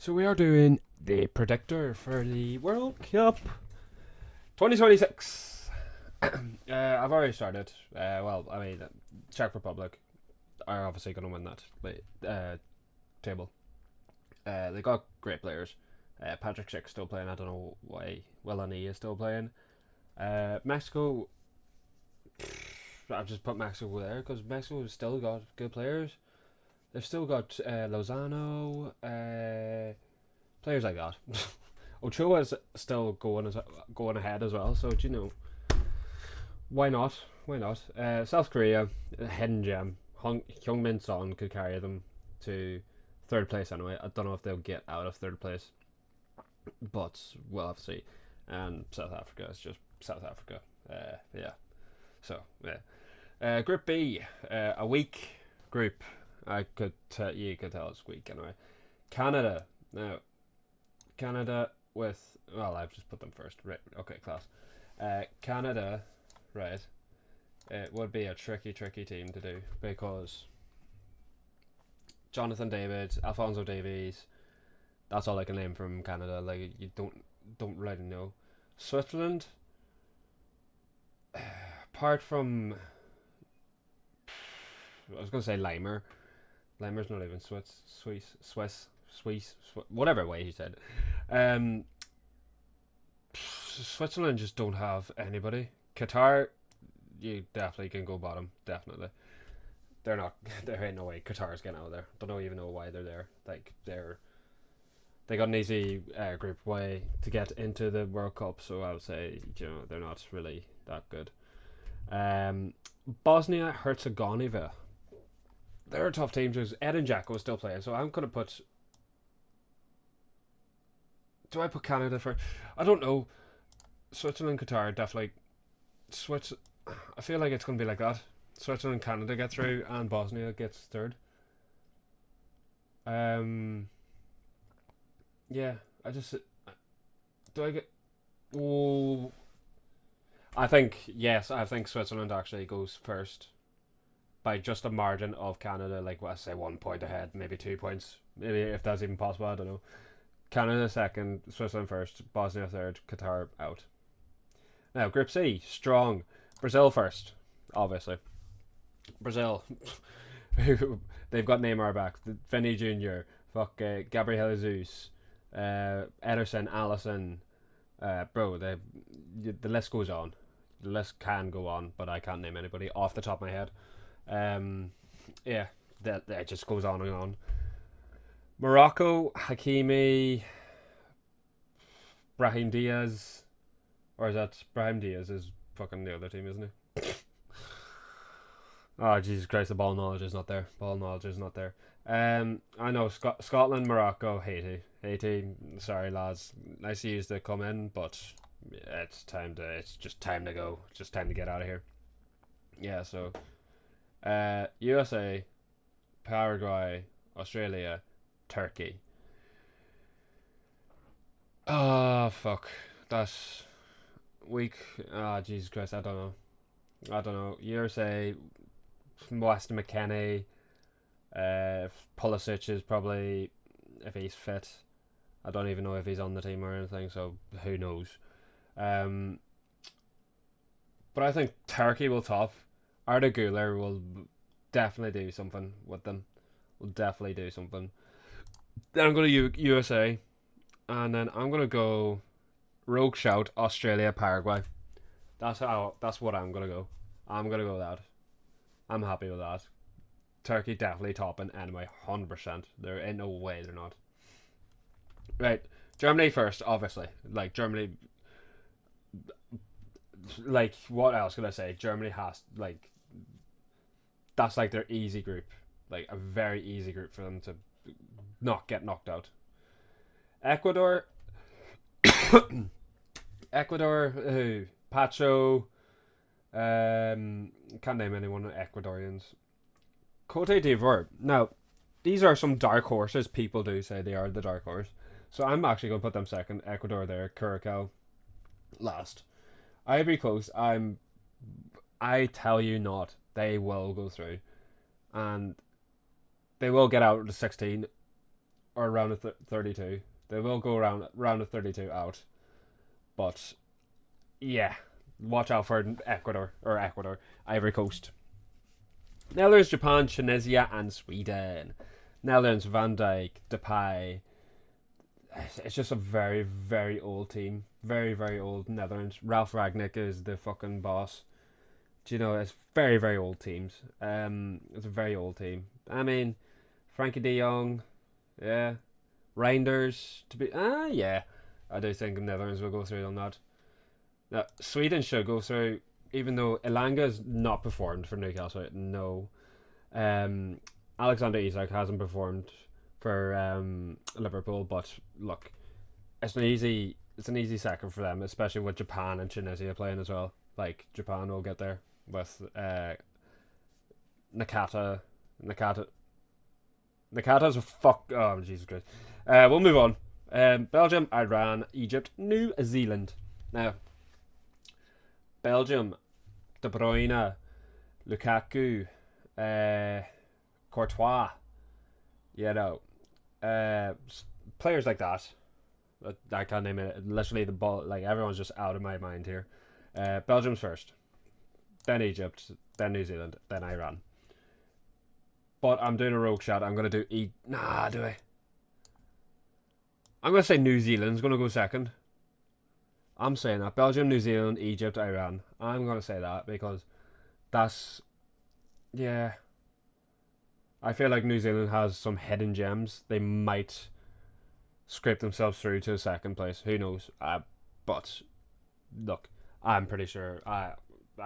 So we are doing the predictor for the World Cup 2026. I've already started. Czech Republic are obviously going to win that table. They got great players. Patrick Schick's still playing. I don't know why Willani is still playing. Mexico, I've just put Mexico there because Mexico's still got good players. They've still got Lozano, players like that. Ochoa's still going ahead as well. So do you know why not? Why not? South Korea, a hidden gem. Heung-min Son could carry them to third place anyway. I don't know if they'll get out of third place, but we'll have to see. And South Africa is just South Africa. Yeah. So yeah. Group B, a weak group. You could tell it's weak anyway. Canada. Now, Canada with, well, I've just put them first. Right. Okay, class. Canada, right. It would be a tricky team to do because Jonathan David, Alfonso Davies. That's all I can name from Canada. Like you don't really know. Switzerland. Apart from, I was gonna say Limer. Limer's not even Swiss, whatever way he said. Switzerland just don't have anybody. Qatar, you definitely can go bottom. Definitely, they're not. There ain't no way Qatar's getting out of there. Don't even know why they're there. Like they got an easy group way to get into the World Cup. So I would say they're not really that good. Bosnia Herzegovina. They're a tough team because Ed and Jacko is still playing, so I'm gonna put. Do I put Canada first? I don't know. Switzerland, Qatar, definitely. I feel like it's gonna be like that. Switzerland, Canada get through, and Bosnia gets third. Yeah. I just do I get. Oh, I think yes. I think Switzerland actually goes first by just a margin of Canada, like I say, 1 point ahead, maybe 2 points, maybe if that's even possible. I don't know. Canada second, Switzerland first, Bosnia third, Qatar out. Now Group C, strong. Brazil first, obviously. Brazil, they've got Neymar back, Vinny Junior, Gabriel Jesus, Ederson, Allison, bro. The list goes on. The list can go on, but I can't name anybody off the top of my head. Yeah, that just goes on and on. Morocco, Hakimi, Brahim Diaz, or is that Brahim Diaz is fucking the other team, isn't he? Oh Jesus Christ, the ball knowledge is not there. I know Scotland, Morocco, Haiti. Sorry lads, nice of you to come in, but it's time to. It's just time to go. Just time to get out of here. Yeah, so USA, Paraguay, Australia, Turkey. Oh fuck, that's weak. Ah, Jesus Christ, I don't know. USA, Weston McKennie, Pulisic is probably, if he's fit. I don't even know if he's on the team or anything, so who knows. Um, but I think Turkey will top. Arda Güler will definitely do something with them. Will definitely do something. Then I'm going to USA, and then I'm going to go rogue shout Australia Paraguay. That's what I'm going to go. I'm going to go that. I'm happy with that. Turkey definitely topping anyway, 100%. There ain't no way they're not. Right, Germany first, obviously. Like Germany, like what else could I say? Germany has that's like their easy group, like a very easy group for them to not get knocked out. Ecuador, who? Pacho, can't name anyone Ecuadorians. Cote d'Ivoire. Now, these are some dark horses. People do say they are the dark horse. So I'm actually going to put them second. Ecuador there. Curacao last. Ivory Coast, I tell you not. They will go through. And they will get out of the 16. or round of 32. They will go round of 32 out. But yeah, watch out for Ecuador, Ivory Coast. Netherlands, Japan, Tunisia, and Sweden. Netherlands, Van Dijk, Depay. It's just a very, very old team. Very, very old Netherlands. Ralph Ragnick is the fucking boss. Do you know, it's very, very old teams. It's a very old team. I mean, Frankie de Jong, yeah. Reinders, to be, yeah. I do think the Netherlands will go through on that. Now, Sweden should go through, even though Elanga has not performed for Newcastle. No. Alexander Isak hasn't performed for Liverpool, but look, it's an easy second for them, especially with Japan and Tunisia playing as well. Like Japan will get there with Nakata. Nakata's a fuck. Oh Jesus Christ. We'll move on. Belgium, Iran, Egypt, New Zealand. Now, Belgium, De Bruyne, Lukaku, Courtois. You know, players like that. I can't name it. Literally, the ball. Like everyone's just out of my mind here. Belgium's first, then Egypt, then New Zealand, then Iran. But I'm doing a rogue shot. I'm gonna do Nah, do I? I'm gonna say New Zealand's gonna go second. I'm saying that Belgium, New Zealand, Egypt, Iran. I'm gonna say that because that's yeah. I feel like New Zealand has some hidden gems. They might scrape themselves through to second place. Who knows? But look, I'm pretty sure I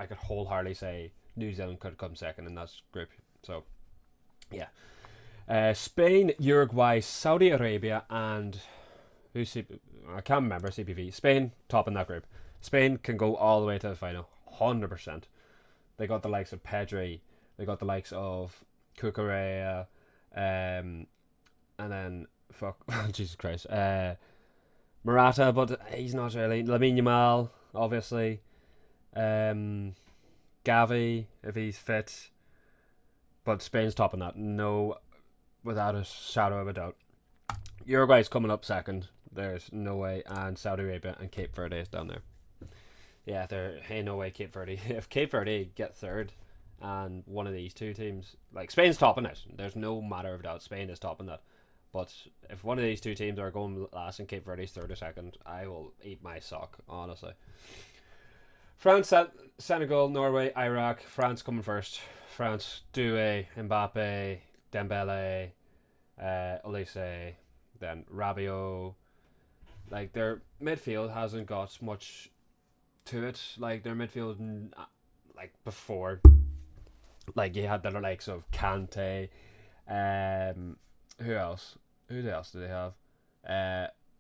could wholeheartedly say New Zealand could come second in that group. So yeah, Spain, Uruguay, Saudi Arabia, and I can't remember CPV. Spain top in that group. Spain can go all the way to the final, 100%. They got the likes of Pedri. They got the likes of Cucurella, and then fuck Jesus Christ, Morata, but he's not really. Lamine Yamal, obviously, Gavi if he's fit, but Spain's topping that, no, without a shadow of a doubt. Uruguay's coming up second. There's no way, and Saudi Arabia and Cape Verde is down there. Yeah, there ain't no way Cape Verde. If Cape Verde get third, and one of these two teams, like Spain's topping it, there's no matter of doubt Spain is topping that. But if one of these two teams are going last and Cape Verde's third or second, I will eat my sock, honestly. France, Senegal, Norway, Iraq. France coming first. France, Doué, Mbappe, Dembele, Olise, then Rabiot. Like their midfield hasn't got much to it. Like their midfield, like before, like you had the likes of Kante. Who else? Who else do they have?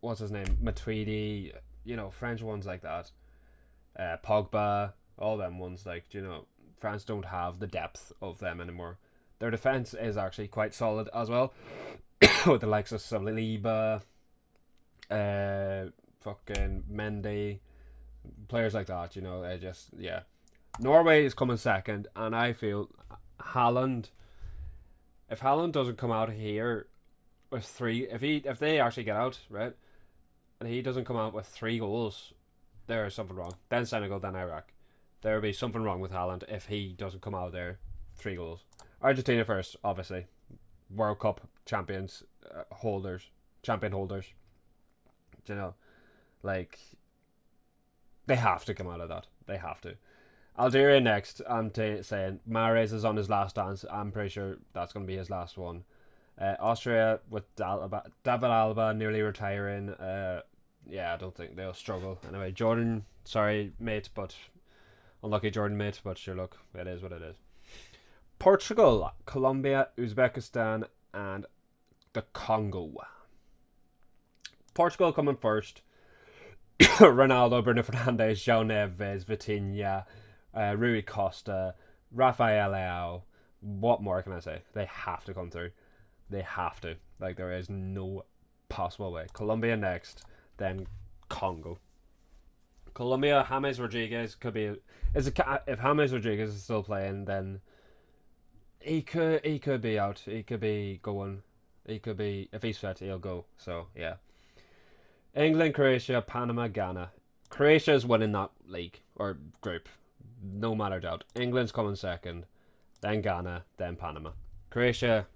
What's his name? Matuidi. You know, French ones like that. Pogba. All them ones. Like, you know, France don't have the depth of them anymore. Their defense is actually quite solid as well, with the likes of Saliba, fucking Mendy, players like that. You know, yeah. Norway is coming second, and I feel Haaland. If Haaland doesn't come out here with three, if they actually get out, right, and he doesn't come out with 3 goals, there is something wrong. Then Senegal, then Iraq. There will be something wrong with Haaland if he doesn't come out there 3 goals. Argentina first, obviously. World Cup champions, champion holders. You know, like they have to come out of that. They have to. Algeria next. I'm saying Mahrez is on his last dance. I'm pretty sure that's going to be his last one. Austria with David Alaba nearly retiring. Yeah, I don't think they'll struggle. Anyway, Jordan, sorry mate, but unlucky Jordan mate, but sure, look, it is what it is. Portugal, Colombia, Uzbekistan, and the Congo. Portugal coming first. Ronaldo, Bruno Fernandes, João Neves, Vitinha, Rui Costa, Rafael Leao. What more can I say? They have to come through. They have to. Like, there is no possible way. Colombia next, then Congo. Colombia, James Rodriguez could be. If James Rodriguez is still playing, then he could be out. He could be going. He could be, if he's fit, he'll go. So yeah. England, Croatia, Panama, Ghana. Croatia is winning that league or group, no matter doubt. England's coming second, then Ghana, then Panama. Croatia,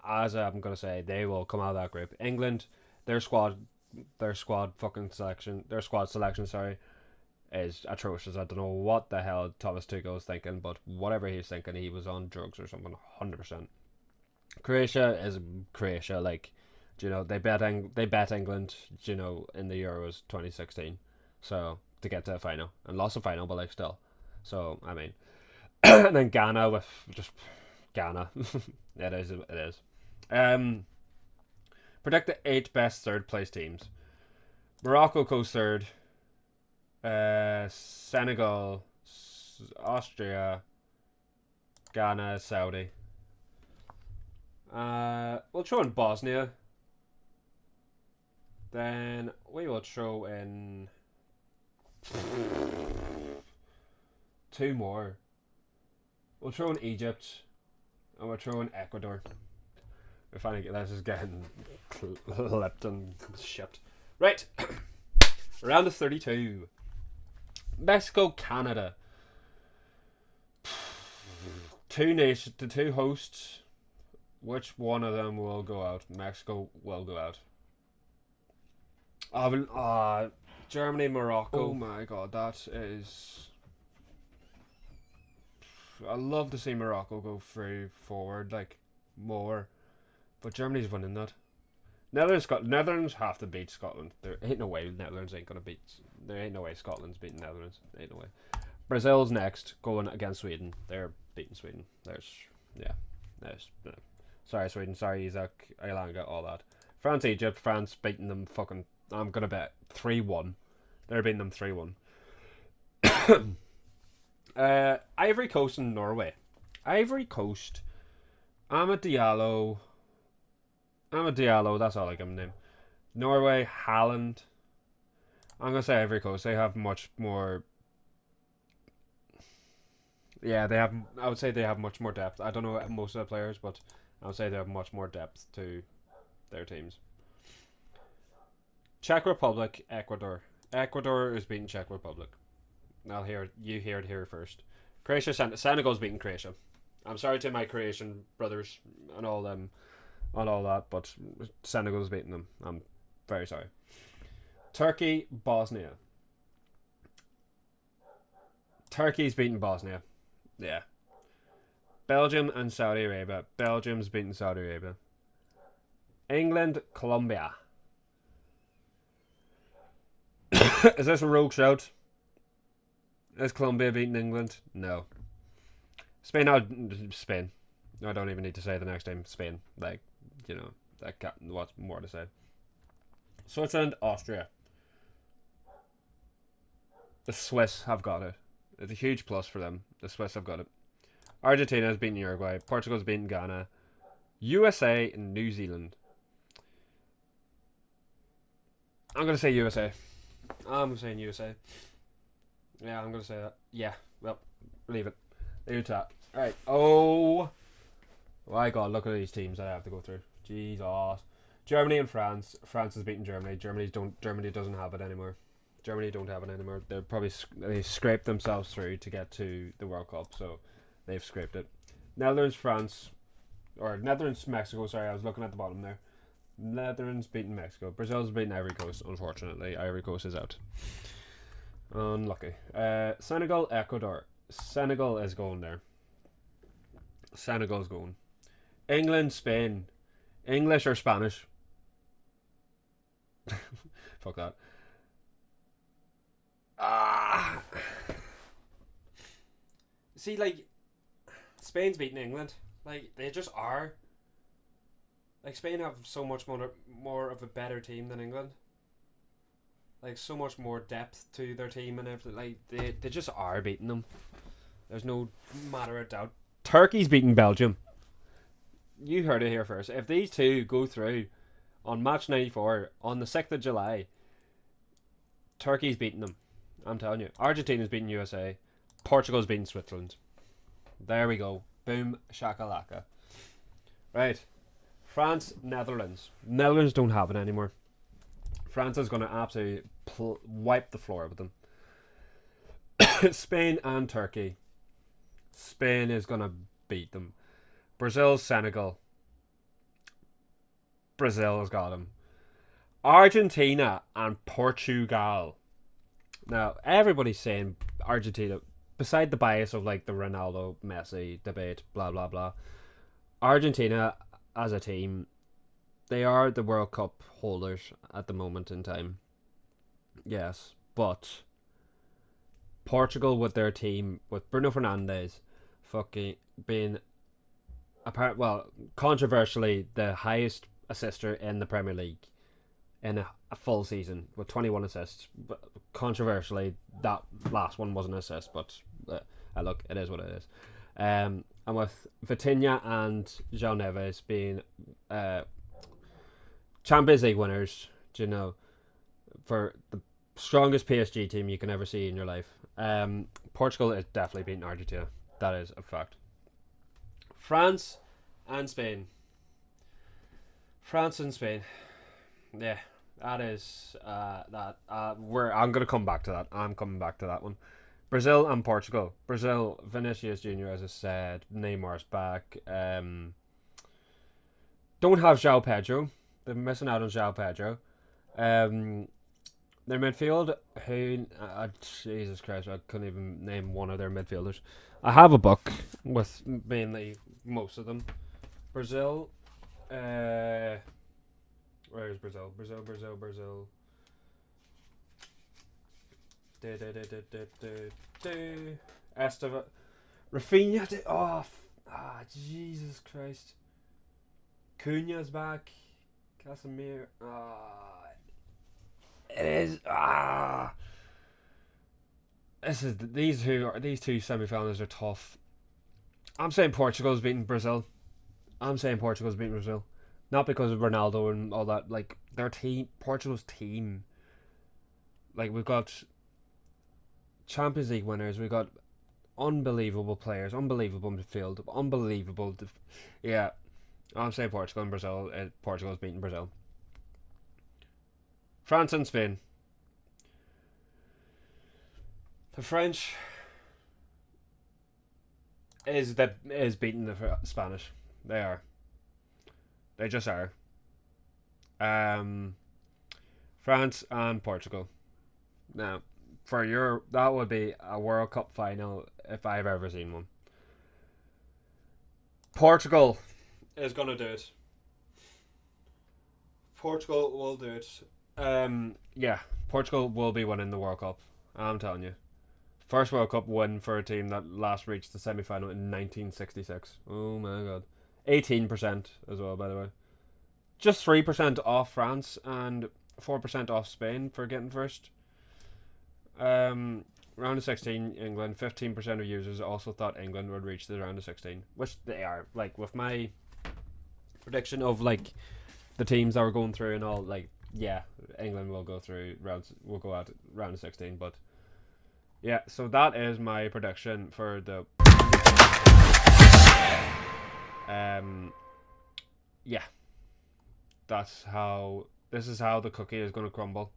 as I'm gonna say, they will come out of that group. England, their squad selection, sorry, is atrocious. I don't know what the hell Thomas Tuchel was thinking, but whatever he was thinking, he was on drugs or something. 100%. Croatia is Croatia. Like, you know, they bet England, you know, in the Euros 2016, so to get to the final and lost the final, but like still. So I mean, and then Ghana with just Ghana. It is. It is. Predict the 8 best third place teams. Morocco goes third. Senegal, Austria, Ghana, Saudi. We'll throw in Bosnia. Then we will throw in 2 more. We'll throw in Egypt, and we'll throw in Ecuador. We're finding this is getting clipped and shipped. Right, round of 32. Mexico, Canada. 2 2 hosts. Which one of them will go out? Mexico will go out. Germany, Morocco. Oh my god, that is. I love to see Morocco go forward like more, but Germany's winning that. Netherlands have to beat Scotland. There ain't no way Netherlands ain't gonna beat. There ain't no way Scotland's beating Netherlands. Ain't no way. Brazil's next, going against Sweden. They're beating Sweden. Sorry Sweden. Sorry Isaac Ilanga. All that. France, Egypt. France beating them. Fucking. I'm gonna bet 3-1. They're beating them 3-1. Ivory Coast and Norway. Ivory Coast. Amad Diallo. That's all I give him name. Norway, Haaland. I'm gonna say Ivory Coast. They have much more. Yeah, they have. I would say they have much more depth. I don't know most of the players, but I would say they have much more depth to their teams. Czech Republic, Ecuador. Ecuador is beating Czech Republic. You hear it here first. Croatia, Senegal's beating Croatia. I'm sorry to my Croatian brothers and all them, and all that, but Senegal's beating them. I'm very sorry. Turkey, Bosnia. Turkey's beating Bosnia. Yeah. Belgium and Saudi Arabia. Belgium's beating Saudi Arabia. England, Colombia. Is this a rogue shout? Is Colombia beating England? No. Spain. I don't even need to say the next name. Spain. Like, you know, what's more to say? Switzerland, Austria. The Swiss have got it. It's a huge plus for them. The Swiss have got it. Argentina's beating Uruguay. Portugal's beating Ghana. USA and New Zealand. I'm going to say USA. I'm saying USA. Yeah, I'm going to say that. Yeah, well, leave it. Leave it to that. Alright. Oh my god, look at these teams I have to go through. Jesus. Germany and France. France is beating Germany. Germany doesn't have it anymore. Germany don't have it anymore. They scraped themselves through to get to the World Cup, so they've scraped it. Netherlands, Mexico. Sorry, I was looking at the bottom there. Netherlands beating Mexico. Brazil's beating Ivory Coast. Unfortunately, Ivory Coast is out. Unlucky. Senegal, Ecuador. Senegal is going there. Senegal's going. England, Spain. English or Spanish? Fuck that. See, like, Spain's beating England. Like, they just are. Like, Spain have so much more of a better team than England. Like, so much more depth to their team and everything. Like, they just are beating them. There's no matter of doubt. Turkey's beating Belgium. You heard it here first. If these two go through on match 94 on the 6th of July, Turkey's beating them. I'm telling you. Argentina's beating USA. Portugal's beating Switzerland. There we go. Boom shakalaka. Right. France, Netherlands. Netherlands don't have it anymore. France is going to absolutely wipe the floor with them. Spain and Turkey. Spain is going to beat them. Brazil, Senegal. Brazil has got them. Argentina and Portugal. Now, everybody's saying Argentina, beside the bias of like the Ronaldo Messi debate, blah blah blah. Argentina as a team, they are the World Cup holders at the moment in time. Yes, but Portugal with their team with Bruno Fernandes fucking being controversially the highest assister in the Premier League in a full season with 21 assists. But controversially, that last one wasn't an assist, but look, it is what it is. And with Vitinha and João Neves being Champions League winners, you know, for the strongest PSG team you can ever see in your life, Portugal is definitely beating Argentina. That is a fact. France and Spain. France and Spain. Yeah, that is that. I'm gonna come back to that. I'm coming back to that one. Brazil and Portugal. Brazil, Vinicius Junior, as I said, Neymar's back. Don't have João Pedro. They're missing out on João Pedro. Their midfield, who Jesus Christ, I couldn't even name one of their midfielders. I have a book with mainly most of them. Brazil. Where is Brazil? Brazil. Esteva. Rafinha. Jesus Christ. Cunha's back. Casemiro. It is. These two semi-finals are tough. I'm saying Portugal's beating Brazil. Not because of Ronaldo and all that. Like their team, Portugal's team. Like we've got Champions League winners. We've got unbelievable players, unbelievable midfield, unbelievable. Yeah, I'm saying Portugal and Brazil. Portugal's beating Brazil. France and Spain. The French is beating the Spanish. They are. They just are. France and Portugal. Now, that would be a World Cup final if I've ever seen one. Portugal is gonna do it. Portugal will do it. Yeah, Portugal will be winning the World Cup. I'm telling you. First World Cup win for a team that last reached the semi-final in 1966. Oh my god. 18% as well, by the way. Just 3% off France and 4% off Spain for getting first. Round of 16, England. 15% of users also thought England would reach the round of 16, which they are. Like with my prediction of like the teams that were going through and all, like yeah, England will go through rounds. Will go out round of 16, but yeah. So that is my prediction for the. Yeah. This is how the cookie is going to crumble.